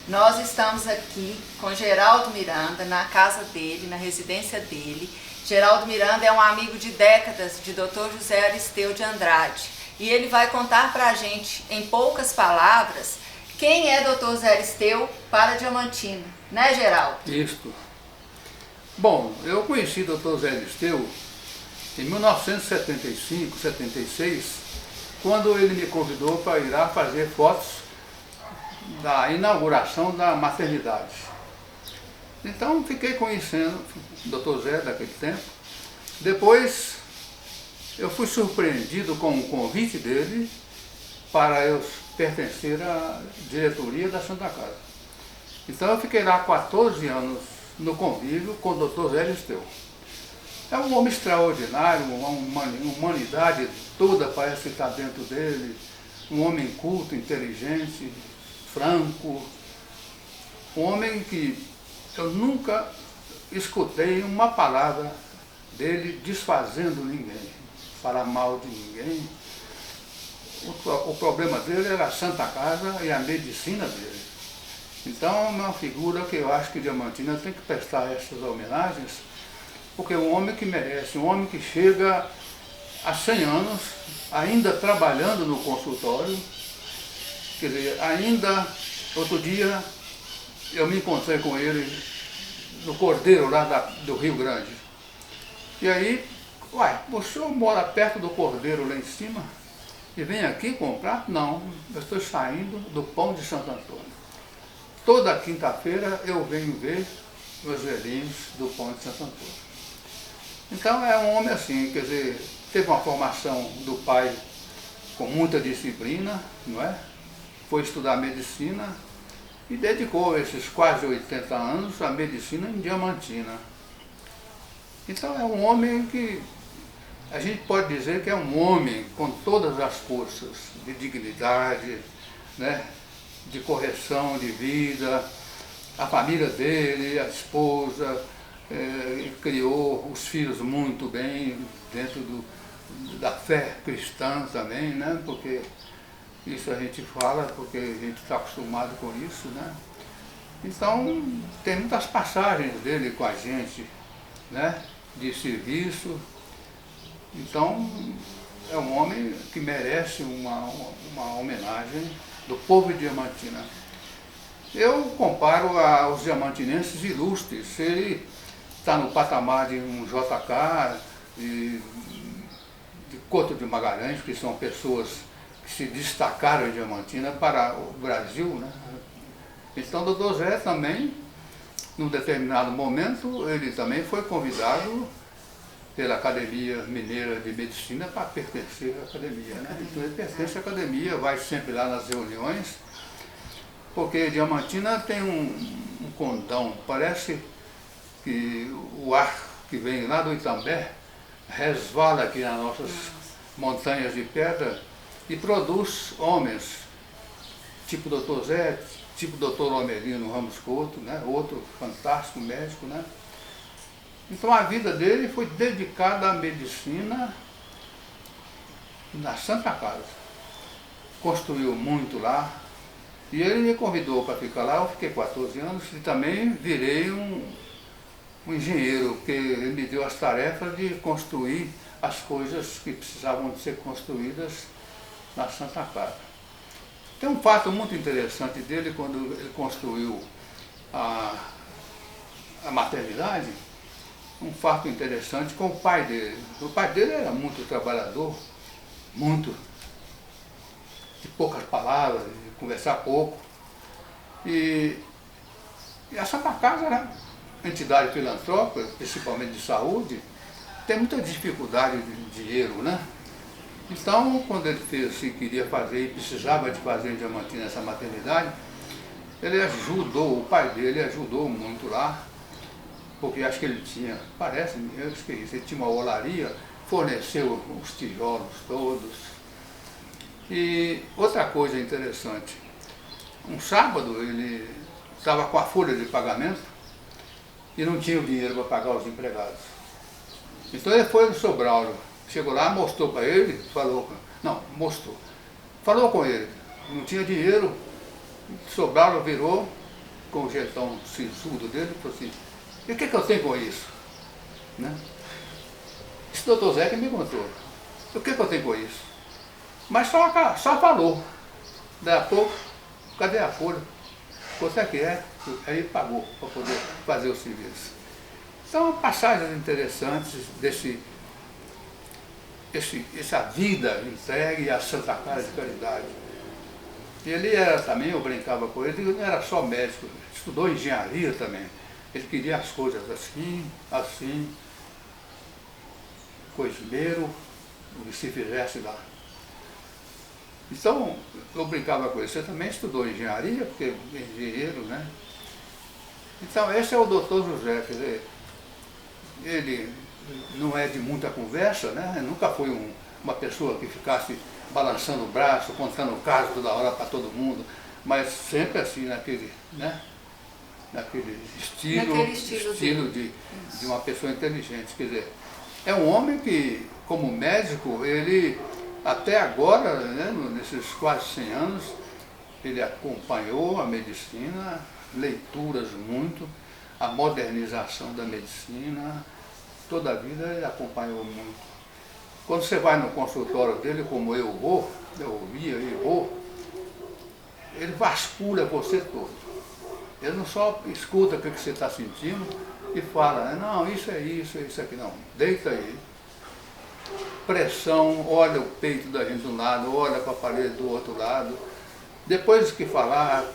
Nós estamos aqui com Geraldo Miranda, na casa dele, na residência dele. Geraldo Miranda é um amigo de décadas de Dr. José Aristeu de Andrade. E ele vai contar pra gente, em poucas palavras, quem é Dr. José Aristeu para Diamantina. Né, Geraldo? Isto. Bom, eu conheci Dr. José Aristeu em 1975, 76, quando ele me convidou para ir lá fazer fotos da inauguração da maternidade. Então fiquei conhecendo o Dr. Zé daquele tempo. Depois eu fui surpreendido com o convite dele para eu pertencer à diretoria da Santa Casa. Então eu fiquei lá 14 anos no convívio com o Dr. Zé Aristeu. É um homem extraordinário, uma humanidade toda parece que está dentro dele, um homem culto, inteligente, franco, um homem que eu nunca escutei uma palavra dele desfazendo ninguém, falar mal de ninguém. O problema dele era a Santa Casa e a medicina dele. Então é uma figura que eu acho que Diamantina tem que prestar essas homenagens, porque é um homem que merece, um homem que chega a 100 anos, ainda trabalhando no consultório. Quer dizer, ainda, outro dia, eu me encontrei com ele no Cordeiro, lá do Rio Grande. E aí, uai, o senhor mora perto do Cordeiro lá em cima e vem aqui comprar? Não, eu estou saindo do Pão de Santo Antônio. Toda quinta-feira eu venho ver os velhinhos do Pão de Santo Antônio. Então é um homem assim, quer dizer, teve uma formação do pai com muita disciplina, não é? Foi estudar medicina e dedicou esses quase 80 anos à medicina em Diamantina. Então é um homem que a gente pode dizer que é um homem com todas as forças de dignidade, né, de correção de vida. A família dele, a esposa, criou os filhos muito bem dentro da fé cristã também, né, porque isso a gente fala porque a gente está acostumado com isso, né? Então, tem muitas passagens dele com a gente, né? De serviço. Então, é um homem que merece uma homenagem do povo de Diamantina. Eu comparo aos diamantinenses ilustres. Ele está no patamar de um JK, de Couto de Magalhães, que são pessoas que se destacaram em Diamantina para o Brasil, né? Então o Dr. Zé também, num determinado momento, ele também foi convidado pela Academia Mineira de Medicina para pertencer à academia, né? Então ele pertence à academia, vai sempre lá nas reuniões, porque Diamantina tem um condão, parece que o ar que vem lá do Itambé resvala aqui nas nossas montanhas de pedra e produz homens, tipo Dr. Zé, tipo Dr. Homerino Ramos Couto, né? Outro fantástico médico, né? Então a vida dele foi dedicada à medicina na Santa Casa. Construiu muito lá e ele me convidou para ficar lá, eu fiquei 14 anos e também virei um engenheiro, porque ele me deu as tarefas de construir as coisas que precisavam de ser construídas na Santa Casa. Tem um fato muito interessante dele quando ele construiu a maternidade, um fato interessante com o pai dele. O pai dele era muito trabalhador, muito, de poucas palavras, de conversar pouco. E a Santa Casa era entidade filantrópica, principalmente de saúde, tem muita dificuldade de dinheiro, né? Então, quando ele fez assim, queria fazer e precisava de fazer em Diamantina essa maternidade, ele ajudou, o pai dele ajudou muito lá, porque acho que ele tinha, parece, eu esqueci, ele tinha uma olaria, forneceu os tijolos todos. E outra coisa interessante, um sábado ele estava com a folha de pagamento e não tinha o dinheiro para pagar os empregados. Então ele foi no Sr. Braulio, chegou lá, mostrou para ele, falou com ele, não tinha dinheiro, o Sr. Braulio virou com o jeitão sisudo dele, falou assim, e o que eu tenho com isso? Né? Esse doutor Zé que me contou, o que eu tenho com isso? Mas só falou. Daí a pouco, cadê a folha? Quanto é que é? Aí pagou para poder fazer o serviço. São passagens interessantes essa vida entregue à Santa Casa de Caridade. Ele era também, eu brincava com ele, ele não era só médico, estudou engenharia também. Ele queria as coisas assim, com esmero, o que se fizesse lá. Então, eu brincava com ele, você também estudou engenharia, porque é engenheiro, né? Então, esse é o doutor José, quer dizer, ele não é de muita conversa, né? Nunca foi uma pessoa que ficasse balançando o braço, contando o caso toda hora para todo mundo, mas sempre assim, naquele estilo de uma pessoa inteligente. Quer dizer, é um homem que, como médico, ele até agora, né, nesses quase 100 anos, ele acompanhou a medicina, leituras muito, a modernização da medicina, toda a vida ele acompanhou muito. Quando você vai no consultório dele, como eu ia e vou, ele vasculha você todo. Ele não só escuta o que você está sentindo e fala, não, isso é isso aqui, não, deita aí. Pressão, olha o peito da gente de um lado, olha para a parede do outro lado. Depois que falar,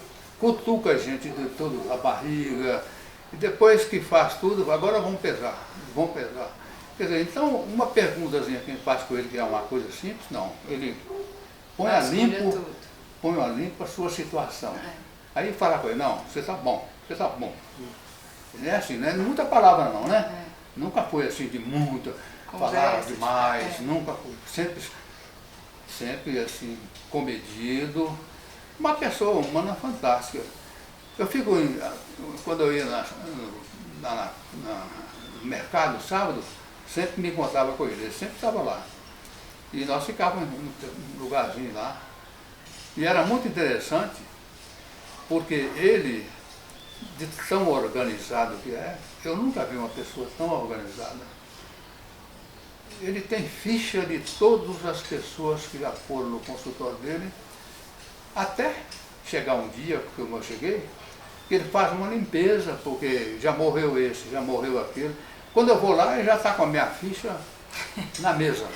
cutuca a gente de toda a barriga. E depois que faz tudo, agora vamos pesar. Quer dizer, então, uma perguntazinha que a gente faz com ele, que é uma coisa simples, não. Ele põe a limpo a sua situação. Aí fala com ele, não, você está bom. Não é assim, né? Muita palavra não, né? Nunca foi assim de muita, falar demais, nunca foi. Sempre assim, comedido. Uma pessoa humana fantástica. Eu fico, quando eu ia no mercado, sábado, sempre me encontrava com ele sempre estava lá. E nós ficávamos num lugarzinho lá. E era muito interessante, porque ele, de tão organizado que é, eu nunca vi uma pessoa tão organizada. Ele tem ficha de todas as pessoas que já foram no consultório dele, até chegar um dia, como eu cheguei, que ele faz uma limpeza, porque já morreu esse, já morreu aquele. Quando eu vou lá, ele já está com a minha ficha na mesa.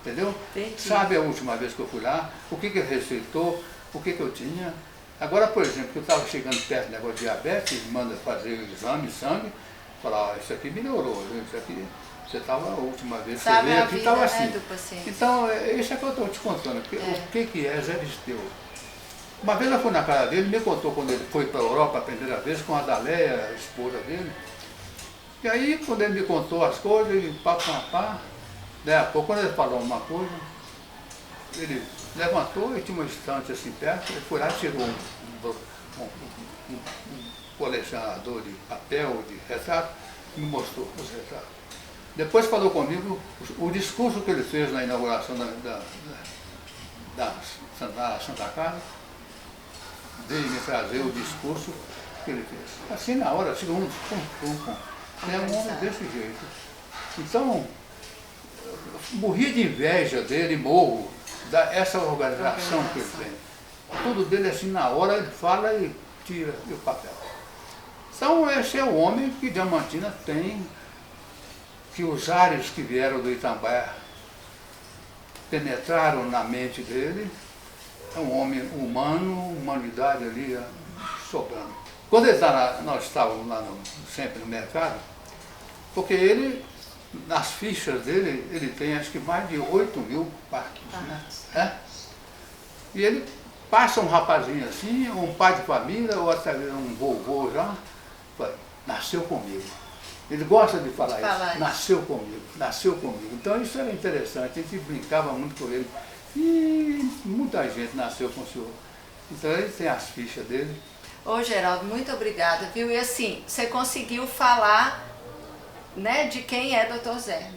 Entendeu? Entendi. Sabe a última vez que eu fui lá, o que ele receitou, o que eu tinha. Agora, por exemplo, eu estava chegando perto do negócio de diabetes, ele manda fazer o exame de sangue, falar, isso aqui melhorou, isso aqui, você estava a última vez que você veio aqui, estava assim. Então, isso é que eu estou te contando, o que é Zé Aristeu. Uma vez eu fui na casa dele, me contou quando ele foi para a Europa a primeira vez, com a Daléia, a esposa dele. E aí, quando ele me contou as coisas, ele pá, daí a pouco, quando ele falou uma coisa, ele levantou e tinha um estante assim perto, ele foi lá e tirou um colecionador de papel, de retrato, e me mostrou os retratos. Depois falou comigo o discurso que ele fez na inauguração da Santa Casa, veio me trazer o discurso que ele fez. Assim na hora, segundo, é um homem desse jeito. Então, eu morri de inveja dele, morro, dessa organização que ele tem. Tudo dele assim na hora, ele fala e tira o papel. Então, esse é o homem que Diamantina tem, que os ares que vieram do Itambé penetraram na mente dele. É um homem humano, humanidade ali sobrando. Quando ele nós estávamos lá sempre no mercado, porque ele, nas fichas dele, ele tem acho que mais de 8.000 partos, né? E ele passa um rapazinho assim, um pai de família, ou até um vovô já, fala, nasceu comigo. Ele gosta de falar isso, nasceu comigo. Então isso era interessante, a gente brincava muito com ele. E muita gente nasceu com o senhor. Então ele tem as fichas dele. Ô Geraldo, muito obrigada, viu? E assim, você conseguiu falar, né, de quem é Dr. Zé.